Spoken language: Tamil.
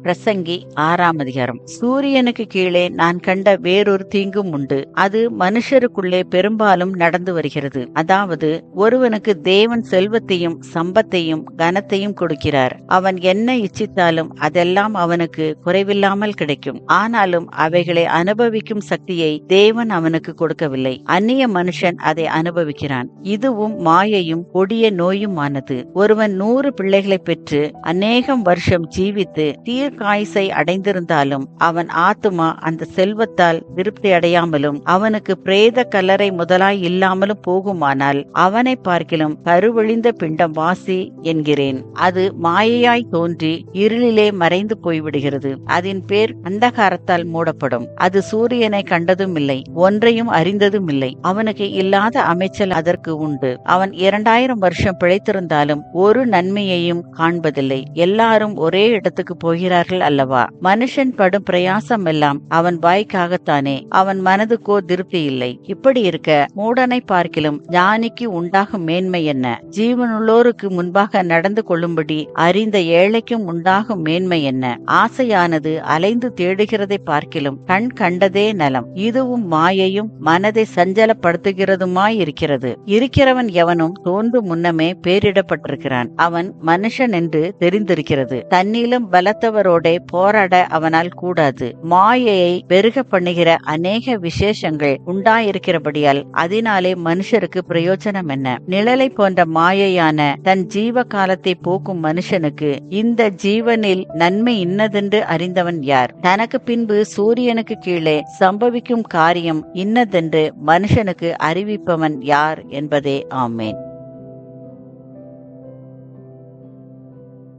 பிரசங்கி 6ஆம் அதிகாரம். சூரியனுக்கு கீழே நான் கண்ட வேறொரு தீங்கும் உண்டு. அது மனுஷருக்குள்ளே பெரும்பாலும் நடந்து வருகிறது. அதாவது, ஒருவனுக்கு தேவன் செல்வத்தையும் சம்பத்தையும் கனத்தையும் கொடுக்கிறார். அவன் என்ன இச்சித்தாலும் அதெல்லாம் அவனுக்கு குறைவில்லாமல் கிடைக்கும். ஆனாலும் அவைகளை அனுபவிக்கும் சக்தியை தேவன் அவனுக்கு கொடுக்கவில்லை. அந்நிய மனுஷன் அதை அனுபவிக்கிறான். இதுவும் மாயையும் கொடிய நோயுமானது. ஒருவன் 100 பிள்ளைகளை பெற்று அநேகம் வருஷம் ஜீவித்து தீர்க்காயுசை அடைந்திருந்தாலும் அவன் ஆத்துமா அந்த செல்வத்தால் திருப்தி அடையாமலும் அவனுக்கு பிரேத கல்லறை முதலாய் இல்லாமலும் போகுமானால் அவனை பார்க்கிலும் கருவழிந்த பிண்டம் வாசி என்கிறேன். அது மாயையாய் தோன்றி இருளிலே மறைந்து போய்விடுகிறது. அதன் பேர் அந்தகாரத்தால் மூடப்படும். அது சூரியனை கண்டதும் இல்லை, ஒன்றையும் அறிந்ததும் இல்லை. அவனுக்கு இல்லாத அமைச்சல் அதற்கு உண்டு. அவன் 2000 வருஷம் பிழைத்திருந்தாலும் ஒரு நன்மையையும் காண்பதில்லை. எல்லாரும் ஒரே இடத்துக்கு போகிறார்கள் அல்லவா? மனுஷன் படும் பிரயாசம் எல்லாம் அவன் வாய்க்காகத்தானே, அவன் மனதுக்கோ திருப்தி இல்லை. இப்படி இருக்க மூடனை பார்க்கிலும் ஞானிக்கு உண்டாகும் மேன்மை என்ன? ஜீவனுள்ளோருக்கு முன்பாக நடந்து கொள்ளும்படி அறிந்த ஏழைக்கும் உண்டாகும் மேன்மை என்ன? ஆசையானது அலைந்து தேடுகிறதை பார்க்கிலும் கண் கண்டதே நலம். இதுவும் மாயையும் மனதை சஞ்சலப்படுத்துகிறதுமாயிருக்கிறது. இருக்கிறவன் எவனும் தோன்று முன்னமே பேரிடப்பட்டிருக்கிறான். அவன் மனுஷன் என்று தெரிந்திருக்கிறது. தன்னிலும் பலத்தவரோட போராட அவனால் கூடாது. மாயையை பெருக பண்ணுகிற அநேக விசேஷங்கள் உண்டாயிருக்கிறபடியால் அதனாலே மனுஷருக்கு பிரயோஜனம் என்ன? நிழலை போன்ற மாயையான தன் ஜீவ காலத்தை போக்கும் மனுஷனுக்கு இந்த ஜீவனில் நன்மை இன்னதென்று அறிந்தவன் யார்? தனக்கு பின்பு சூரியனுக்கு கீழே சம்பவிக்கும் காரியம் இன்னதென்று மனுஷனுக்கு அறிவிப்பவன் யார் என்பதே. ஆமேன்.